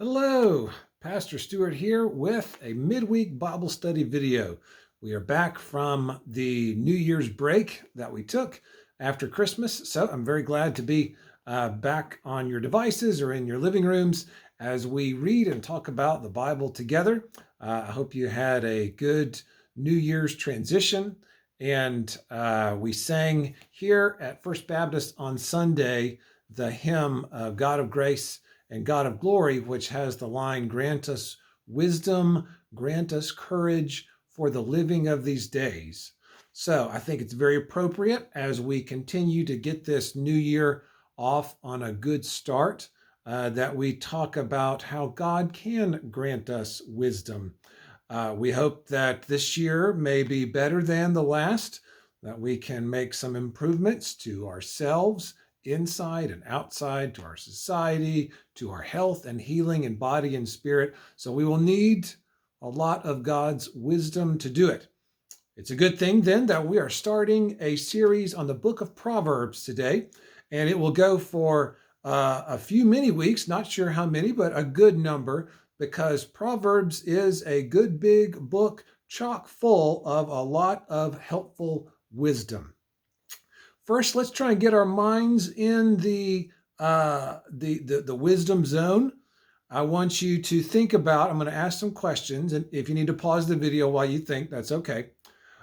Hello, Pastor Stewart here with a midweek Bible study video. We are back from the New Year's break that we took after Christmas, so I'm very glad to be back on your devices or in your living rooms as we read and talk about the Bible together. I hope you had a good New Year's transition, and we sang here at First Baptist on Sunday the hymn God of Grace and God of Glory, which has the line, "Grant us wisdom, grant us courage for the living of these days." So I think it's very appropriate as we continue to get this new year off on a good start, that we talk about how God can grant us wisdom. We hope that this year may be better than the last, that we can make some improvements to ourselves inside and outside, to our society, to our health and healing in body and spirit. So we will need a lot of God's wisdom to do it. It's a good thing then that we are starting a series on the book of Proverbs today, and it will go for a few many weeks, not sure how many, but a good number, because Proverbs is a good big book chock full of a lot of helpful wisdom. First, let's try and get our minds in the wisdom zone. I want you to think about, I'm going to ask some questions, and if you need to pause the video while you think, that's okay.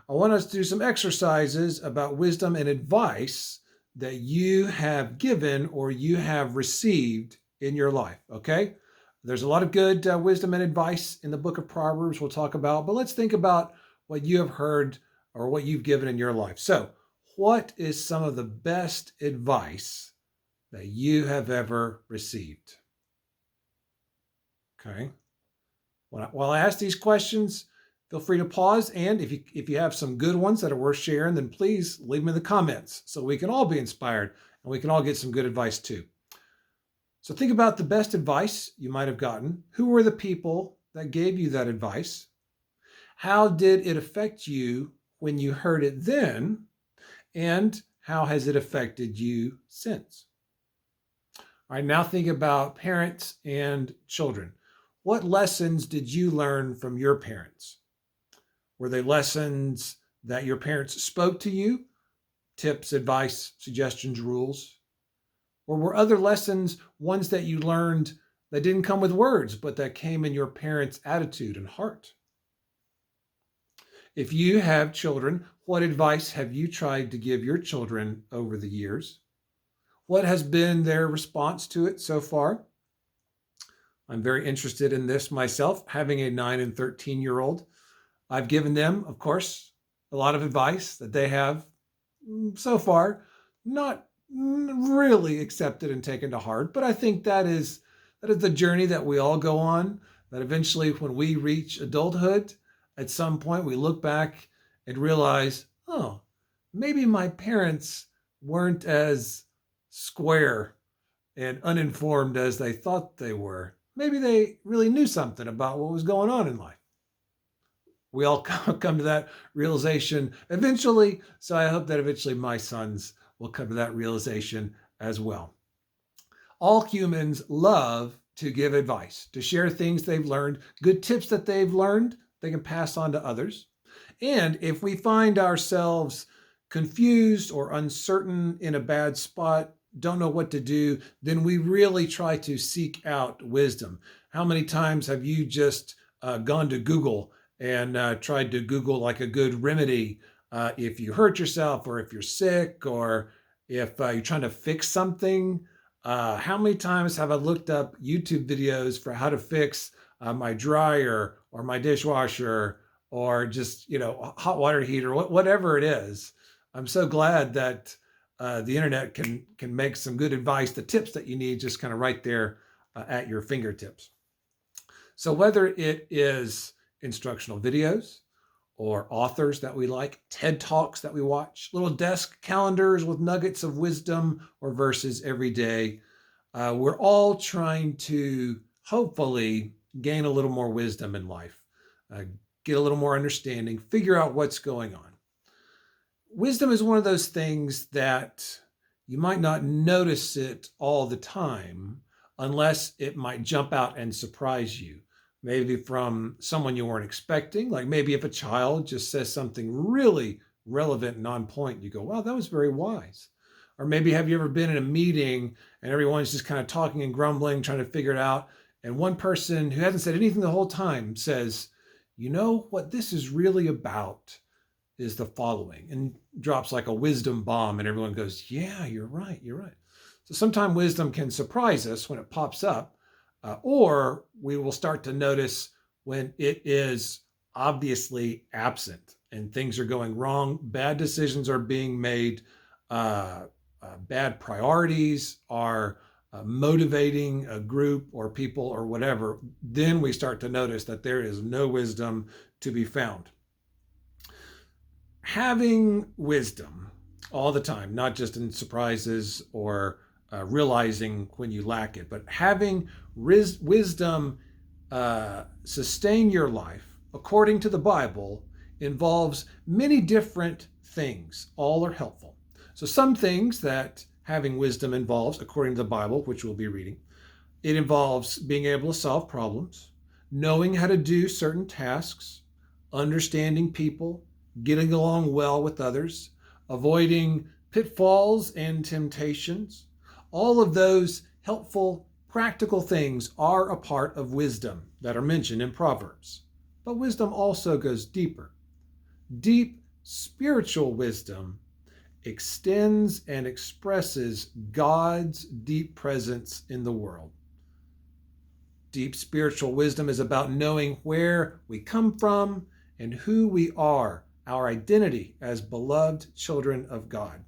I want us to do some exercises about wisdom and advice that you have given or you have received in your life, okay? There's a lot of good wisdom and advice in the book of Proverbs we'll talk about, but let's think about what you have heard or what you've given in your life. So, what is some of the best advice that you have ever received? Okay. While I ask these questions, feel free to pause. And if you have some good ones that are worth sharing, then please leave them in the comments so we can all be inspired and we can all get some good advice too. So think about the best advice you might have gotten. Who were the people that gave you that advice? How did it affect you when you heard it then? And how has it affected you since? All right, now think about parents and children. What lessons did you learn from your parents? Were they lessons that your parents spoke to you? Tips, advice, suggestions, rules? Or were other lessons ones that you learned that didn't come with words, but that came in your parents' attitude and heart? If you have children, what advice have you tried to give your children over the years? What has been their response to it so far? I'm very interested in this myself, having a 9 and 13-year-old. I've given them, of course, a lot of advice that they have so far not really accepted and taken to heart, but I think that is the journey that we all go on, that eventually when we reach adulthood, at some point we look back and realize, oh, maybe my parents weren't as square and uninformed as they thought they were. Maybe they really knew something about what was going on in life. We all come to that realization eventually, so I hope that eventually my sons will come to that realization as well. All humans love to give advice, to share things they've learned, good tips that they've learned, they can pass on to others. And if we find ourselves confused or uncertain in a bad spot, don't know what to do, then we really try to seek out wisdom. How many times have you just gone to Google and tried to Google like a good remedy if you hurt yourself or if you're sick or if you're trying to fix something? How many times have I looked up YouTube videos for how to fix my dryer or my dishwasher or just, hot water heater, whatever it is? I'm so glad that the internet can make some good advice, the tips that you need just kind of right there at your fingertips. So whether it is instructional videos or authors that we like, TED Talks that we watch, little desk calendars with nuggets of wisdom or verses every day, we're all trying to hopefully gain a little more wisdom in life, get a little more understanding, figure out what's going on. Wisdom is one of those things that you might not notice it all the time unless it might jump out and surprise you. Maybe from someone you weren't expecting, like maybe if a child just says something really relevant and on point, you go, wow, that was very wise. Or maybe have you ever been in a meeting and everyone's just kind of talking and grumbling, trying to figure it out. And one person who hasn't said anything the whole time says, you know what this is really about is the following, and drops like a wisdom bomb, and everyone goes, yeah, you're right, you're right. So sometimes wisdom can surprise us when it pops up, or we will start to notice when it is obviously absent and things are going wrong, bad decisions are being made, bad priorities are motivating a group or people or whatever. Then we start to notice that there is no wisdom to be found. Having wisdom all the time, not just in surprises or realizing when you lack it, but having wisdom sustain your life according to the Bible involves many different things. All are helpful. So some things that having wisdom involves, according to the Bible, which we'll be reading, it involves being able to solve problems, knowing how to do certain tasks, understanding people, getting along well with others, avoiding pitfalls and temptations. All of those helpful, practical things are a part of wisdom that are mentioned in Proverbs. But wisdom also goes deeper. Deep spiritual wisdom extends and expresses God's deep presence in the world. Deep spiritual wisdom is about knowing where we come from and who we are, our identity as beloved children of God.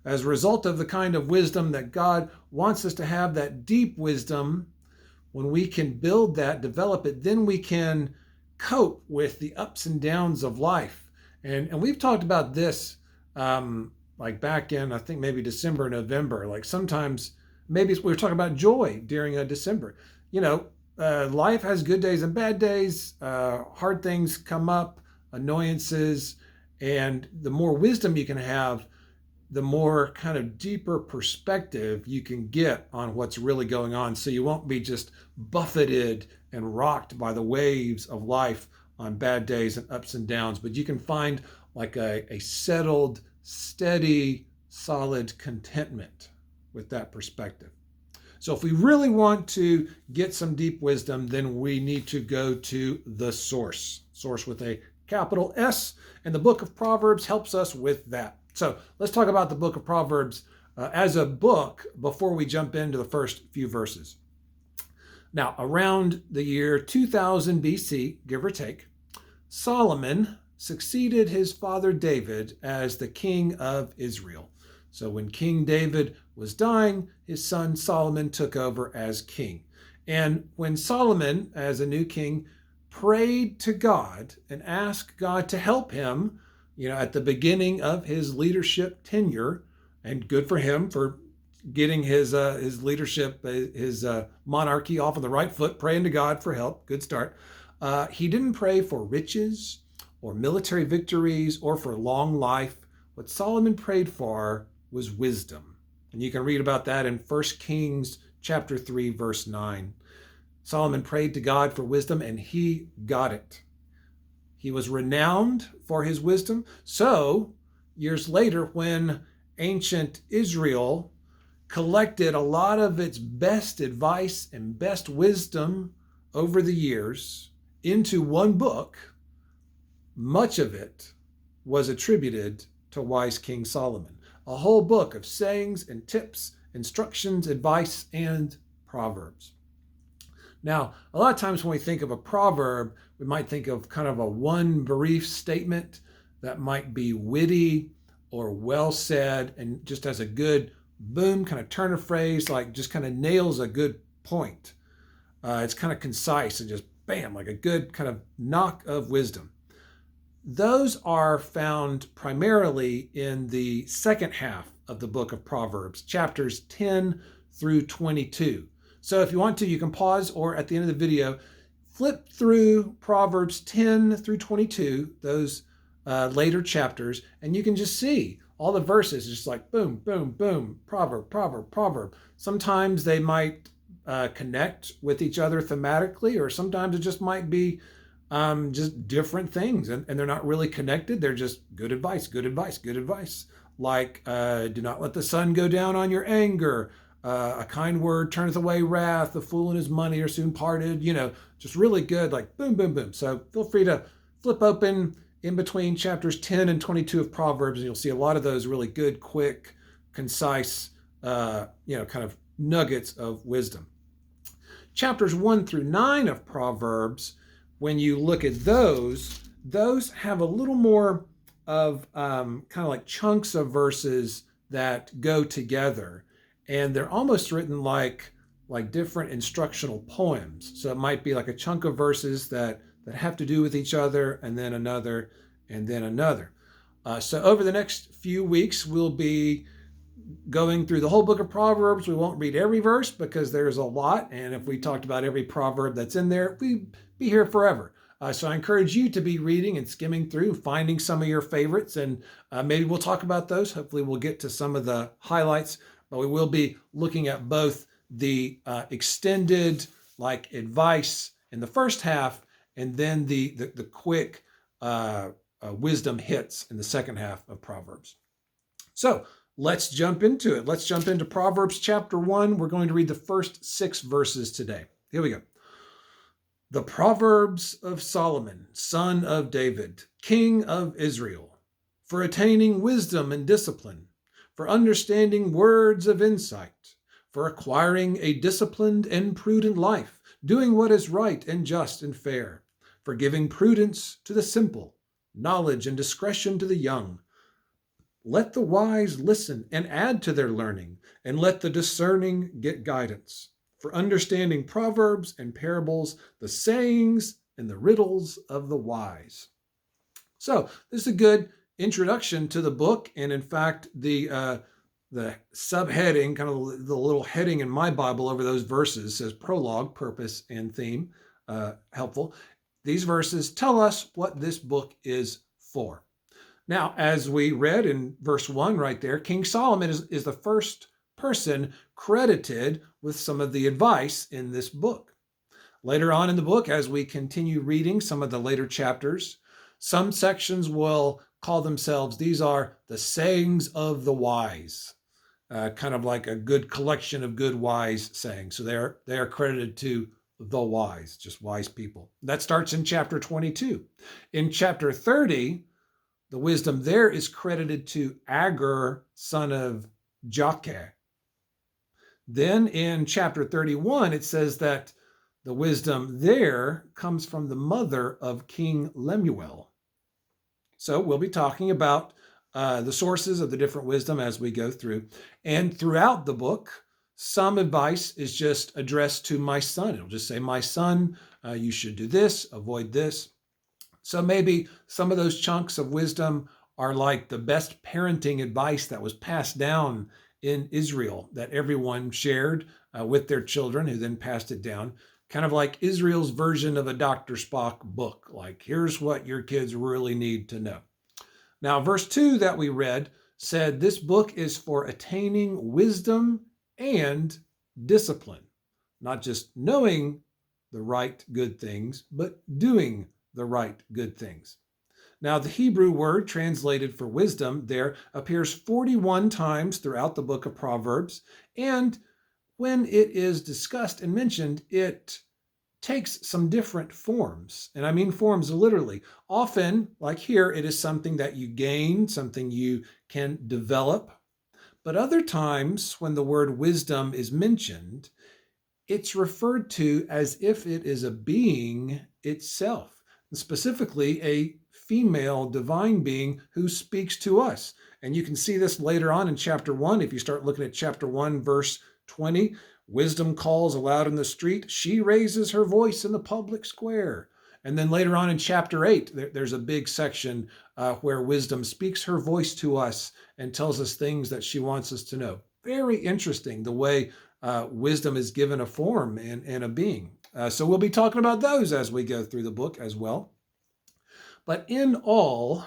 As a result of the kind of wisdom that God wants us to have, that deep wisdom, when we can build that, develop it, then we can cope with the ups and downs of life. And we've talked about this like back in, I think maybe December, November. Like sometimes, maybe we were talking about joy during December. You know, life has good days and bad days. Hard things come up, annoyances, and the more wisdom you can have, the more kind of deeper perspective you can get on what's really going on. So you won't be just buffeted and rocked by the waves of life on bad days and ups and downs, but you can find like a settled, steady, solid contentment with that perspective. So if we really want to get some deep wisdom, then we need to go to the source with a capital S, and the book of Proverbs helps us with that. So let's talk about the book of Proverbs as a book before we jump into the first few verses. Now, around the year 2000 BC, give or take, Solomon succeeded his father David as the king of Israel. So when King David was dying, his son Solomon took over as king. And when Solomon, as a new king, prayed to God and asked God to help him, at the beginning of his leadership tenure, and good for him for getting his leadership, his monarchy off on the right foot, praying to God for help. Good start. He didn't pray for riches or military victories or for long life. What Solomon prayed for was wisdom. And you can read about that in 1 Kings chapter 3, verse 9. Solomon prayed to God for wisdom, and he got it. He was renowned for his wisdom. So, years later, when ancient Israel collected a lot of its best advice and best wisdom over the years into one book, much of it was attributed to wise King Solomon. A whole book of sayings and tips, instructions, advice, and proverbs. Now, a lot of times when we think of a proverb, we might think of kind of a one brief statement that might be witty or well said and just has a good boom, kind of turn of phrase, like just kind of nails a good point. It's kind of concise and just bam, like a good kind of knock of wisdom. Those are found primarily in the second half of the book of Proverbs, chapters 10 through 22. So if you want to, you can pause, or at the end of the video, flip through Proverbs 10 through 22, those later chapters, and you can just see all the verses, just like boom, boom, boom, proverb, proverb, proverb. Sometimes they might connect with each other thematically, or sometimes it just might be just different things, and they're not really connected. They're just good advice, good advice, good advice. Like, do not let the sun go down on your anger. A kind word turneth away wrath. The fool and his money are soon parted. Just really good, like boom, boom, boom. So feel free to flip open in between chapters 10 and 22 of Proverbs, and you'll see a lot of those really good, quick, concise, kind of nuggets of wisdom. Chapters 1 through 9 of Proverbs, when you look at those have a little more of kind of like chunks of verses that go together. And they're almost written like different instructional poems. So it might be like a chunk of verses that have to do with each other, and then another, and then another. So over the next few weeks, we'll be going through the whole book of Proverbs. We won't read every verse because there's a lot. And if we talked about every proverb that's in there, we'd be here forever. So I encourage you to be reading and skimming through, finding some of your favorites, and maybe we'll talk about those. Hopefully we'll get to some of the highlights, but we will be looking at both the extended like advice in the first half, and then the quick wisdom hits in the second half of Proverbs. So let's jump into it. Let's jump into Proverbs chapter 1. We're going to read the first 6 verses today. Here we go. The Proverbs of Solomon, son of David, king of Israel, for attaining wisdom and discipline, for understanding words of insight, for acquiring a disciplined and prudent life, doing what is right and just and fair, for giving prudence to the simple, knowledge and discretion to the young. Let the wise listen and add to their learning, and let the discerning get guidance. For understanding proverbs and parables, the sayings and the riddles of the wise. So this is a good introduction to the book, and in fact, the subheading, kind of the little heading in my Bible over those verses, says prologue, purpose, and theme. Helpful. These verses tell us what this book is for. Now, as we read in verse 1 right there, King Solomon is the first person credited with some of the advice in this book. Later on in the book, as we continue reading some of the later chapters, some sections will call themselves, these are the sayings of the wise, kind of like a good collection of good wise sayings. So they are credited to the wise, just wise people. That starts in chapter 22. In chapter 30, the wisdom there is credited to Agur, son of Jakeh. Then in chapter 31, it says that the wisdom there comes from the mother of King Lemuel. So we'll be talking about the sources of the different wisdom as we go through. And throughout the book, some advice is just addressed to my son. It'll just say, my son, you should do this, avoid this. So maybe some of those chunks of wisdom are like the best parenting advice that was passed down in Israel that everyone shared with their children, who then passed it down, kind of like Israel's version of a Dr. Spock book. Like, here's what your kids really need to know. Now, verse 2 that we read said this book is for attaining wisdom and discipline, not just knowing the right good things, but doing the right good things. Now, the Hebrew word translated for wisdom there appears 41 times throughout the book of Proverbs. And when it is discussed and mentioned, it takes some different forms. And I mean forms literally. Often, like here, it is something that you gain, something you can develop. But other times, when the word wisdom is mentioned, it's referred to as if it is a being itself, specifically a female divine being who speaks to us. And you can see this later on in chapter 1. If you start looking at chapter 1, verse 20, wisdom calls aloud in the street. She raises her voice in the public square. And then later on in chapter 8, there's a big section where wisdom speaks her voice to us and tells us things that she wants us to know. Very interesting the way wisdom is given a form and a being. So we'll be talking about those as we go through the book as well. But in all,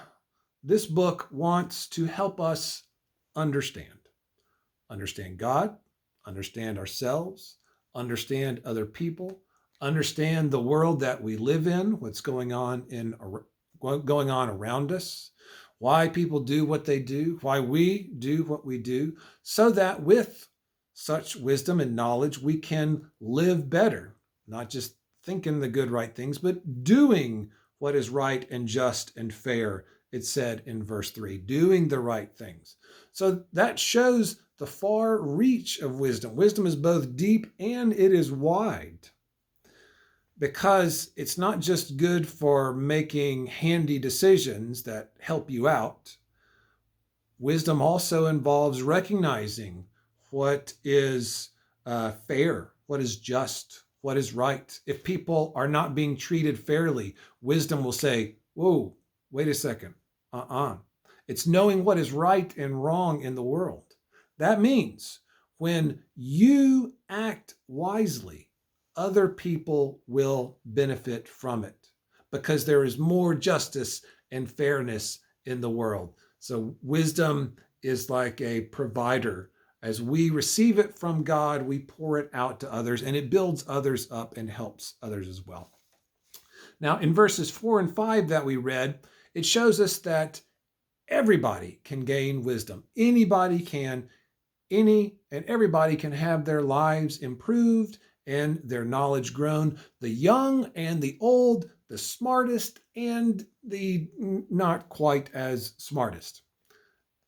this book wants to help us understand God, understand ourselves, understand other people, understand the world that we live in, what's going on around us, why people do what they do, why we do what we do, so that with such wisdom and knowledge, we can live better, not just thinking the good, right things, but doing what is right and just and fair. It said in verse 3, doing the right things. So that shows the far reach of wisdom. Wisdom is both deep and it is wide, because it's not just good for making handy decisions that help you out. Wisdom also involves recognizing what is fair, what is just, what is right. If people are not being treated fairly, wisdom will say, whoa, wait a second. It's knowing what is right and wrong in the world. That means when you act wisely, other people will benefit from it because there is more justice and fairness in the world. So wisdom is like a provider. As we receive it from God, we pour it out to others, and it builds others up and helps others as well. Now, in verses 4 and 5 that we read, it shows us that everybody can gain wisdom. Anybody can, any and everybody can have their lives improved and their knowledge grown. The young and the old, the smartest and the not quite as smartest.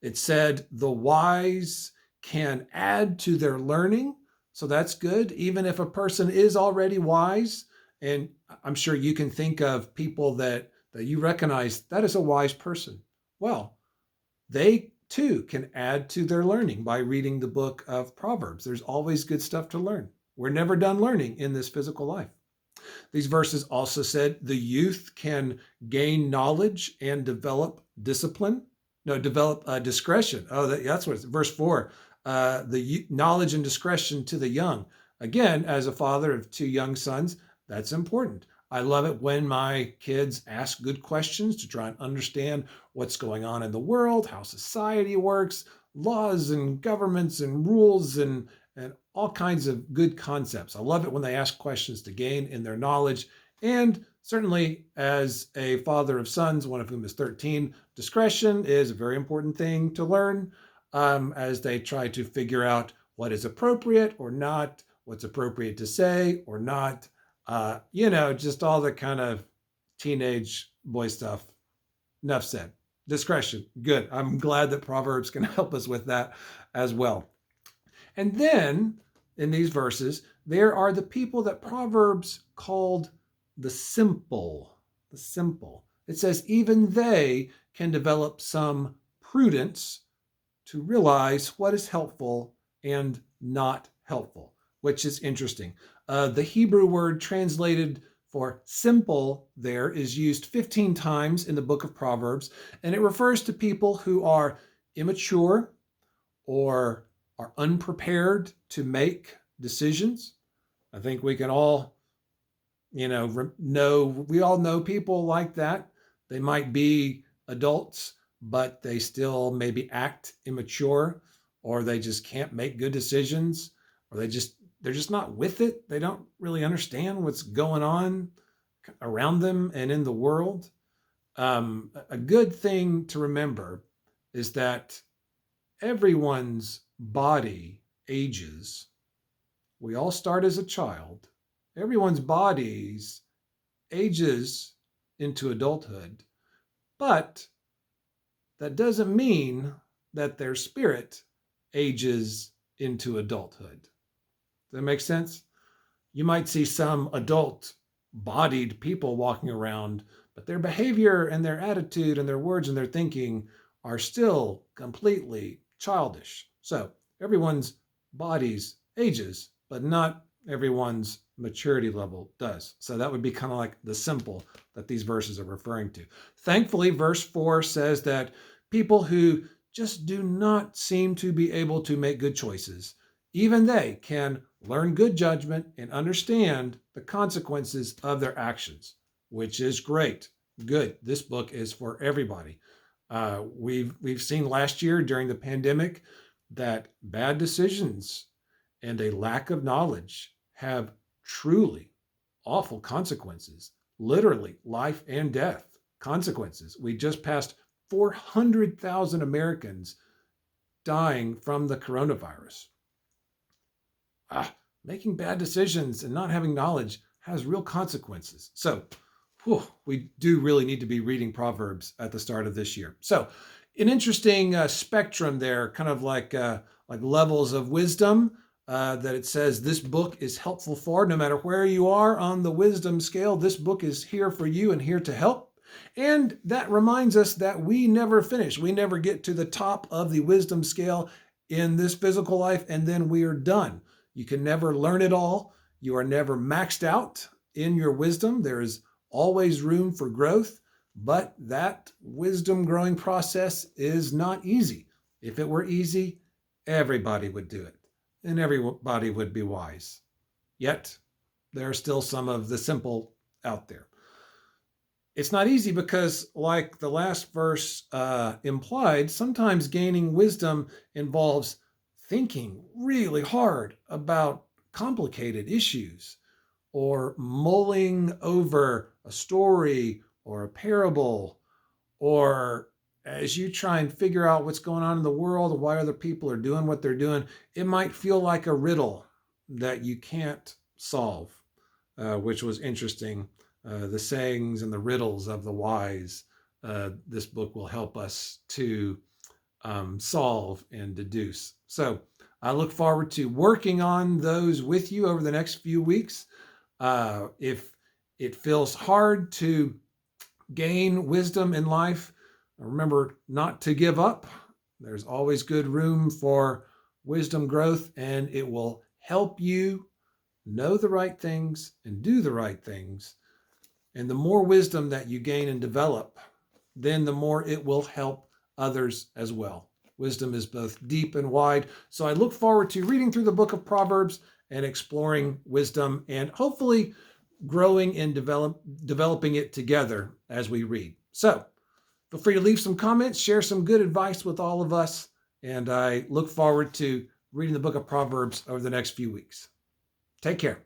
It said the wise can add to their learning. So that's good. Even if a person is already wise, and I'm sure you can think of people that you recognize that is a wise person. Well, they too can add to their learning by reading the book of Proverbs. There's always good stuff to learn. We're never done learning in this physical life. These verses also said the youth can gain knowledge and develop discipline. No, develop discretion. Oh, that's what it's verse 4. The knowledge and discretion to the young. Again, as a father of two young sons, that's important. I love it when my kids ask good questions to try and understand what's going on in the world, how society works, laws and governments and rules and all kinds of good concepts. I love it when they ask questions to gain in their knowledge. And certainly as a father of sons, one of whom is 13, discretion is a very important thing to learn as they try to figure out what is appropriate or not, what's appropriate to say or not. Just all the kind of teenage boy stuff. Enough said. Discretion. Good. I'm glad that Proverbs can help us with that as well. And then in these verses, there are the people that Proverbs called the simple. The simple. It says, even they can develop some prudence to realize what is helpful and not helpful, which is interesting. The Hebrew word translated for simple there is used 15 times in the book of Proverbs, and it refers to people who are immature or are unprepared to make decisions. I think we can all, we all know people like that. They might be adults, but they still maybe act immature, or they just can't make good decisions, or they're just not with it. They don't really understand what's going on around them and in the world. A good thing to remember is that everyone's body ages. We all start as a child. Everyone's bodies ages into adulthood, but that doesn't mean that their spirit ages into adulthood. Does that make sense? You might see some adult-bodied people walking around, but their behavior and their attitude and their words and their thinking are still completely childish. So everyone's bodies ages, but not everyone's maturity level does. So that would be kind of like the simple that these verses are referring to. Thankfully, verse 4 says that people who just do not seem to be able to make good choices, even they can learn good judgment and understand the consequences of their actions, which is great. Good. This book is for everybody. We've seen last year during the pandemic that bad decisions and a lack of knowledge have truly awful consequences, literally life and death consequences. We just passed 400,000 Americans dying from the coronavirus. Making bad decisions and not having knowledge has real consequences. So, we do really need to be reading Proverbs at the start of this year. So, an interesting spectrum there, kind of like levels of wisdom. That it says this book is helpful for, no matter where you are on the wisdom scale, this book is here for you and here to help. And that reminds us that we never finish. We never get to the top of the wisdom scale in this physical life, and then we are done. You can never learn it all. You are never maxed out in your wisdom. There is always room for growth, but that wisdom growing process is not easy. If it were easy, everybody would do it and everybody would be wise. Yet, there are still some of the simple out there. It's not easy because, like the last verse implied, sometimes gaining wisdom involves thinking really hard about complicated issues or mulling over a story or a parable, or as you try and figure out what's going on in the world and why other people are doing what they're doing, it might feel like a riddle that you can't solve, which was interesting. The sayings and the riddles of the wise, this book will help us to solve and deduce. So I look forward to working on those with you over the next few weeks. If it feels hard to gain wisdom in life, remember not to give up. There's always good room for wisdom growth, and it will help you know the right things and do the right things. And the more wisdom that you gain and develop, then the more it will help others as well. Wisdom is both deep and wide. So I look forward to reading through the book of Proverbs and exploring wisdom and hopefully growing and developing it together as we read. So feel free to leave some comments, share some good advice with all of us, and I look forward to reading the book of Proverbs over the next few weeks. Take care.